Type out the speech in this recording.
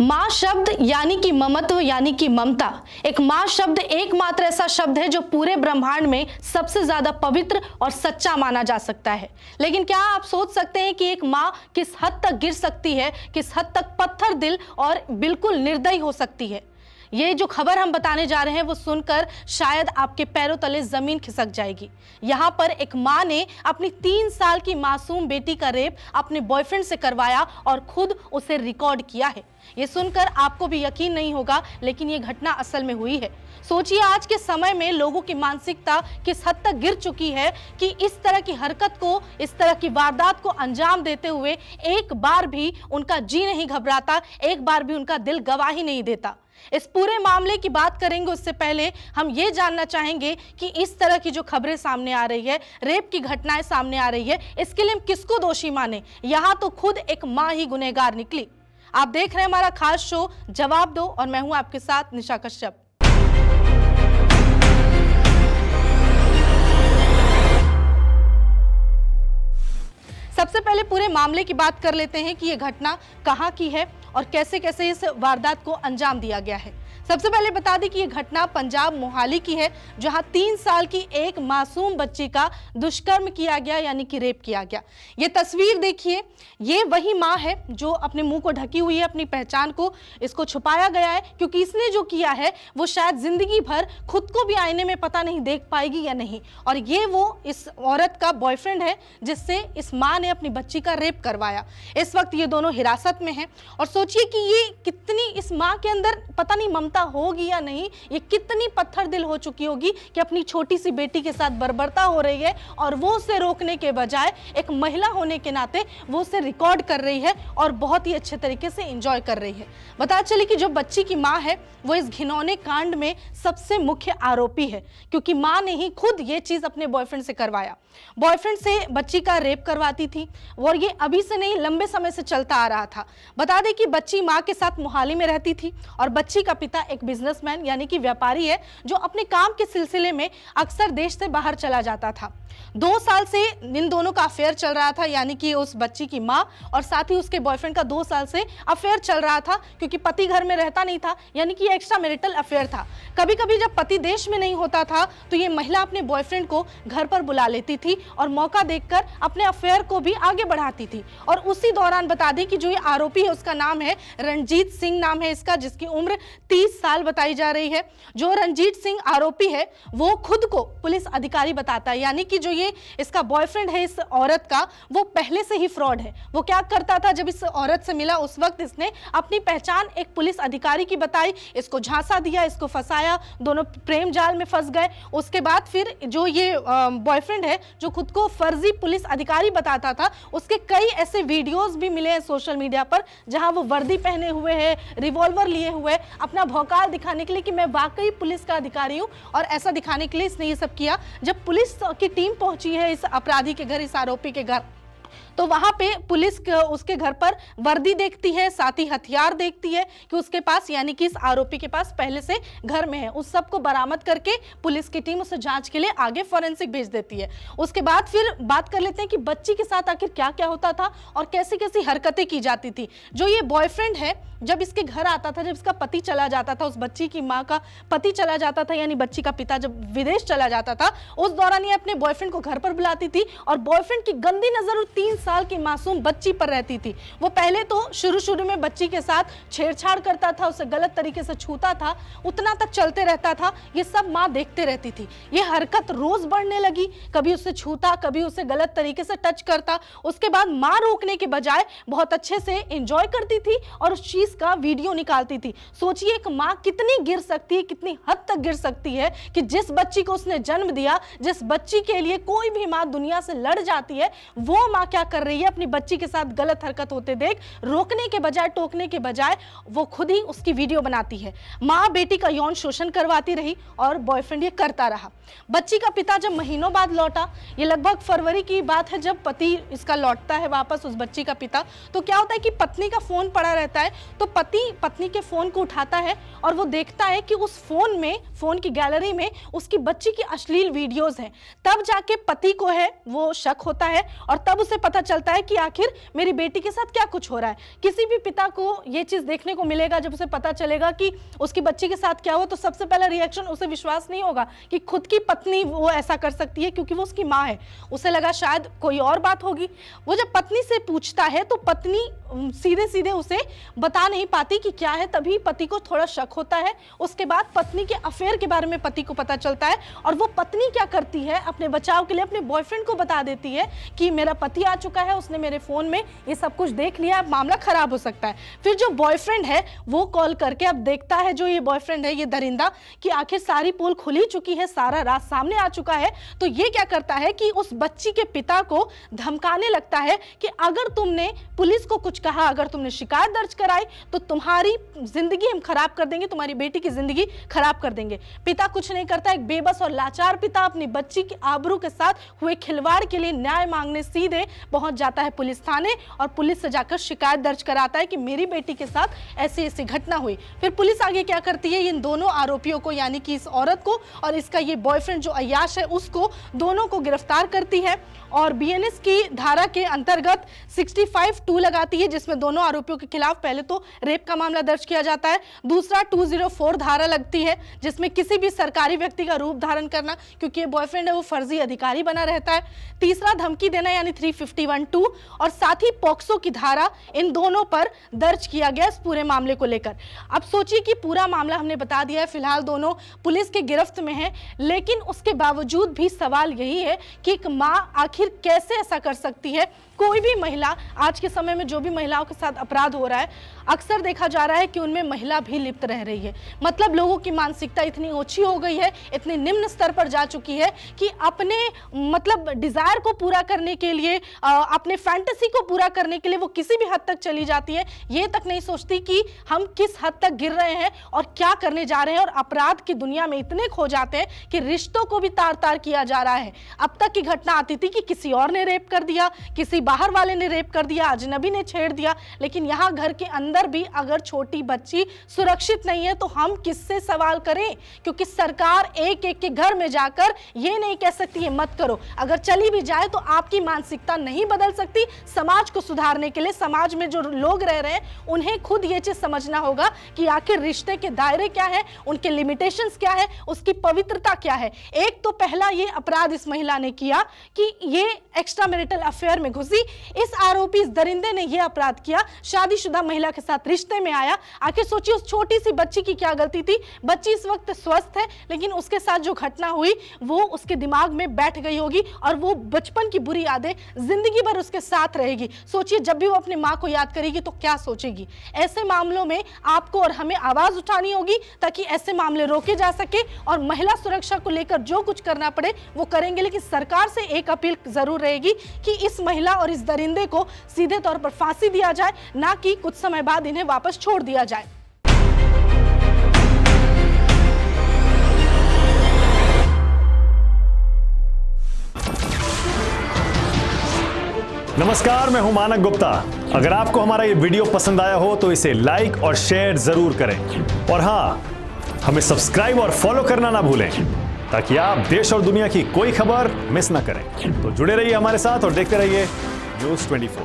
माँ शब्द यानी कि ममत्व यानी कि ममता। एक माँ शब्द एकमात्र ऐसा शब्द है जो पूरे ब्रह्मांड में सबसे ज्यादा पवित्र और सच्चा माना जा सकता है। लेकिन क्या आप सोच सकते हैं कि एक माँ किस हद तक गिर सकती है, किस हद तक पत्थर दिल और बिल्कुल निर्दयी हो सकती है। ये जो खबर हम बताने जा रहे हैं वो सुनकर शायद आपके पैरों तले जमीन खिसक जाएगी। यहाँ पर एक माँ ने अपनी 3 साल की मासूम बेटी का रेप अपने बॉयफ्रेंड से करवाया और खुद उसे रिकॉर्ड किया है। ये सुनकर आपको भी यकीन नहीं होगा, लेकिन ये घटना असल में हुई है। सोचिए आज के समय में लोगों की मानसिकता किस हद तक गिर चुकी है कि इस तरह की हरकत को, इस तरह की वारदात को अंजाम देते हुए एक बार भी उनका जी नहीं घबराता, एक बार भी उनका दिल गवाही नहीं देता। इस पूरे मामले की बात करेंगे उससे पहले हम ये जानना चाहेंगे कि इस तरह की जो खबरें सामने आ रही है, रेप की घटनाएं सामने आ रही है, इसके लिए हम किसको दोषी माने? यहाँ तो खुद एक माँ ही गुनहगार निकली। आप देख रहे हैं हमारा खास शो जवाब दो और मैं हूं आपके साथ निशा कश्यप। सबसे पहले पूरे मामले की बात कर लेते हैं कि यह घटना कहां की है और कैसे कैसे इस वारदात को अंजाम दिया गया है। सबसे पहले बता दें कि यह घटना पंजाब मोहाली की है, जहां 3 साल की एक मासूम बच्ची का दुष्कर्म किया गया यानी कि रेप किया गया। ये तस्वीर देखिए, ये वही माँ है जो अपने मुंह को ढकी हुई है, अपनी पहचान को इसको छुपाया गया है क्योंकि इसने जो किया है वो शायद जिंदगी भर खुद को भी आईने में पता नहीं देख पाएगी या नहीं। और ये वो इस औरत का बॉयफ्रेंड है जिससे इस माँ ने अपनी बच्ची का रेप करवाया। इस वक्त ये दोनों हिरासत में हैं और सोचिए कि ये कितनी इस माँ के अंदर पता नहीं ममता होगी या नहीं, ये कितनी पत्थर दिल हो चुकी होगी कि अपनी छोटी सी बेटी के साथ बर्बरता हो रही है और वो उसे रोकने के बजाय एक महिला होने के नाते वो उसे रिकॉर्ड कर रही है और बहुत ही अच्छे तरीके से एंजॉय कर रही है। बता चले कि जो बच्ची की माँ है वो इस घिनौने कांड में सबसे मुख्य आरोपी है क्योंकि माँ ने ही खुद ये चीज अपने बॉयफ्रेंड से करवाया। बॉयफ्रेंड से बच्ची का रेप करवाती थी और ये अभी से नहीं लंबे समय से चलता आ रहा था। बता दें कि बच्ची माँ के साथ मोहाली में रहती थी और बच्ची का पिता एक बिजनेसमैन यानी कि व्यापारी है जो अपने काम के सिलसिले में अक्सर देश से बाहर चला जाता था। 2 साल से इन दोनों का अफेयर चल रहा था, यानी कि उस बच्ची की माँ और साथ ही उसके बॉयफ्रेंड का 2 साल से अफेयर चल रहा था क्योंकि पति घर में रहता नहीं था, यानी कि एक्स्ट्रा मैरिटल अफेयर था। कभी कभी जब पति देश में नहीं होता था तो ये महिला अपने बॉयफ्रेंड को घर पर बुला लेती थी और मौका देखकर अपने अफेयर को भी आगे बढ़ाती थी। और उसी दौरान बता दें कि जो ये आरोपी है उसका नाम है रणजीत सिंह, नाम है इसका, जिसकी उम्र 30 साल बताई जा रही है। जो रणजीत सिंह आरोपी है वो खुद को पुलिस अधिकारी बताता है, यानी कि जो ये इसका बॉयफ्रेंड है इस औरत का वो पहले से ही फ्रॉड है। वो क्या करता था, जब इस औरत से मिला उस वक्त इसने अपनी पहचान एक पुलिस अधिकारी की बताई, इसको झांसा दिया, इसको फंसाया, दोनों प्रेम जाल में फंस गए। उसके बाद फिर जो ये बॉयफ्रेंड है जो खुद को फर्जी पुलिस अधिकारी बताता था, उसके कई ऐसे वीडियोस भी मिले हैं सोशल मीडिया पर जहां वो वर्दी पहने हुए है, रिवॉल्वर लिए हुए, अपना भौकाल दिखाने के लिए कि मैं वाकई पुलिस का अधिकारी हूं, और ऐसा दिखाने के लिए इसने ये सब किया। जब पुलिस की टीम पहुंची है इस अपराधी के घर, इस आरोपी के घर, तो वहां पे पुलिस उसके घर पर वर्दी देखती है, साथ ही हथियार देखती है कि उसके पास, यानी कि इस आरोपी के पास पहले से घर में है। उस सब को बरामद करके पुलिस की टीम उसे जांच के लिए आगे फॉरेंसिक भेज देती है। उसके बाद फिर बात कर लेते हैं कि बच्ची के साथ आखिर क्या क्या होता था और कैसी कैसी हरकतें की जाती थी। जो ये बॉयफ्रेंड है जब इसके घर आता था, जब इसका पति चला जाता था, उस बच्ची की माँ का पति चला जाता था, यानी बच्ची का पिता जब विदेश चला जाता था, उस दौरान ये अपने बॉयफ्रेंड को घर पर बुलाती थी और बॉयफ्रेंड की गंदी नजर 3 साल की मासूम बच्ची पर रहती थी। वो पहले तो शुरू में बच्ची के साथ छेड़छाड़ करता था, उसे गलत तरीके से छूता था, उतना तक चलते रहता था। ये सब माँ देखते रहती थी। ये हरकत रोज बढ़ने लगी, कभी उसे छूता, कभी उसे गलत तरीके से टच करता। उसके बाद माँ रोकने के बजाय बहुत अच्छे से एंजॉय करती थी और उस चीज का वीडियो निकालती थी। सोचिए एक माँ कितनी गिर सकती है, कितनी हद तक गिर सकती है कि जिस बच्ची को उसने जन्म दिया, जिस बच्ची के लिए कोई भी माँ दुनिया से लड़ जाती है, वो माँ क्या कर रही है, अपनी बच्ची के साथ गलत हरकत होते देख रोकने के बजाय, टोकने के बजाय वो खुद ही उसकी वीडियो बनाती है। माँ बेटी का यौन शोषण करवाती रही और बॉयफ्रेंड ये करता रहा। बच्ची का पिता जब महीनों बाद लौटा, ये लगभग फरवरी की बात है जब पति इसका लौटता है वापस, उस बच्ची का पिता, तो क्या होता है कि पत्नी का फोन पड़ा रहता है, तो पति पत्नी के फोन को उठाता है और वो देखता है कि उस फोन में, फोन की गैलरी में उसकी बच्ची की अश्लील वीडियोस हैं। तब जाके पति को है वो शक होता है और तब उसे पता चलता है कि आखिर मेरी बेटी के साथ क्या कुछ हो रहा है। किसी भी पिता को ये चीज देखने को मिलेगा, जब उसे पता चलेगा कि उसकी बच्ची के साथ क्या हुआ, तो सबसे पहला रिएक्शन उसे विश्वास नहीं होगा कि खुद की पत्नी वो ऐसा कर सकती है, क्योंकि वो उसकी माँ है। उसे लगा शायद कोई और बात होगी। वो जब पत्नी से पूछता है तो पत्नी सीधे सीधे उसे बता नहीं पाती कि क्या है, तभी पति को थोड़ा शक होता है। उसके बाद पत्नी के अफेयर के बारे में पति को पता चलता है और वो पत्नी क्या करती है, अपने बचाव के लिए अपने बॉयफ्रेंड को बता देती है कि मेरा पति आ चुका है, उसने मेरे फोन में ये सब कुछ देख लिया, अब मामला खराब हो सकता है। फिर जो बॉयफ्रेंड है वो कॉल करके अब देखता है, जो ये बॉयफ्रेंड है ये दरिंदा, कि आखिर सारी पोल खुली चुकी है, सारा राज सामने आ चुका है। तो ये क्या करता है कि उस बच्ची के पिता को धमकाने लगता है कि अगर तुमने पुलिस को कुछ कहा, अगर तुमने शिकायत दर्ज कराई तो तुम्हारी जिंदगी हम खराब कर देंगे, तुम्हारी बेटी की जिंदगी खराब कर देंगे। पिता कुछ नहीं करता, एक बेबस और लाचार पिता अपनी बच्ची की आबरू के साथ हुए खिलवाड़ के लिए न्याय मांगने सीधे पहुंच जाता है पुलिस थाने और पुलिस से जाकर शिकायत दर्ज कराता है कि मेरी बेटी के साथ ऐसी ऐसी घटना हुई। फिर पुलिस आगे क्या करती है, इन दोनों आरोपियों को, यानी कि इस औरत को और इसका ये बॉयफ्रेंड जो अय्याश है उसको, दोनों को गिरफ्तार करती है और बीएनएस की धारा के अंतर्गत 65(2) लगाती है, जिसमें दोनों आरोपियों के खिलाफ पहले तो रेप का मामला दर्ज किया जाता है। दूसरा 204 धारा लगती है, जिसमें किसी भी सरकारी व्यक्ति का रूप धारण करना, क्योंकि ये बॉयफ्रेंड है वो फर्जी अधिकारी बना रहता है। तीसरा धमकी देना यानी 351(2) और साथ ही पॉक्सो की धारा, इन दोनों पर दर्ज किया गया इस पूरे मामले को लेकर। अब सोचिए कि पूरा मामला हमने बता दिया है, फिलहाल दोनों पुलिस के गिरफ्त में हैं, लेकिन उसके बावजूद भी सवाल यही है कि एक माँ आखिर कैसे ऐसा कर सकती है। कोई भी महिला, आज के समय में जो भी महिलाओं के साथ अपराध हो रहा है, अक्सर देखा जा रहा है कि उनमें महिला भी लिप्त रह रही है। मतलब लोगों की मानसिकता इतनी ओछी हो गई है, इतनी निम्न स्तर पर जा चुकी है कि अपने मतलब डिजायर को पूरा करने के लिए, अपने फैंटेसी को पूरा करने के लिए वो किसी भी हद तक चली जाती है। ये तक नहीं सोचती कि हम किस हद तक गिर रहे हैं और क्या करने जा रहे हैं, और अपराध की दुनिया में इतने खो जाते हैं कि रिश्तों को भी तार तार किया जा रहा है। अब तक की घटना आती थी कि किसी और ने रेप कर दिया, किसी बाहर वाले ने रेप कर दिया, अजनबी ने छेड़ दिया, लेकिन यहाँ घर के अंदर भी अगर छोटी बच्ची सुरक्षित नहीं है तो हम किससे सवाल करें, क्योंकि सरकार एक एक के घर में जाकर ये नहीं कह सकती है मत करो। अगर चली भी जाए तो आपकी मानसिकता नहीं बदल सकती। समाज को सुधारने के लिए समाज में जो लोग रह रहे हैं उन्हें खुद ये चीज समझना होगा कि आखिर रिश्ते के दायरे क्या है, उनके लिमिटेशंस क्या है, उसकी पवित्रता क्या है। एक तो पहला ये अपराध इस महिला ने किया कि ये एक्स्ट्रा मैरिटल अफेयर में घुसी। इस आरोपी, इस दरिंदे ने यह अपराध किया, शादीशुदा महिला के साथ रिश्ते में आया। आखिर सोचिए उस छोटी सी बच्ची की क्या गलती थी। बच्ची इस वक्त स्वस्थ है, लेकिन उसके साथ जो घटना हुई वो उसके दिमाग में बैठ गई होगी और वो बचपन की बुरी यादें जिंदगी भर उसके साथ रहेगी। सोचिए जब भी वो अपनी माँ को याद करेगी तो क्या सोचेगी। ऐसे मामलों में आपको और हमें आवाज उठानी होगी ताकि ऐसे मामले रोके जा सके और महिला सुरक्षा को लेकर जो कुछ करना पड़े वो करेंगे। लेकिन सरकार से एक अपील जरूर रहेगी कि इस महिला और इस दरिंदे को सीधे तौर पर फांसी दिया जाए, ना कि कुछ समय बाद इन्हें वापस छोड़ दिया जाए। नमस्कार, मैं हूं मानक गुप्ता। अगर आपको हमारा ये वीडियो पसंद आया हो तो इसे लाइक और शेयर जरूर करें, और हां, हमें सब्सक्राइब और फॉलो करना ना भूलें ताकि आप देश और दुनिया की कोई खबर मिस ना करें। तो जुड़े रहिए हमारे साथ और देखते रहिए न्यूज़ 24।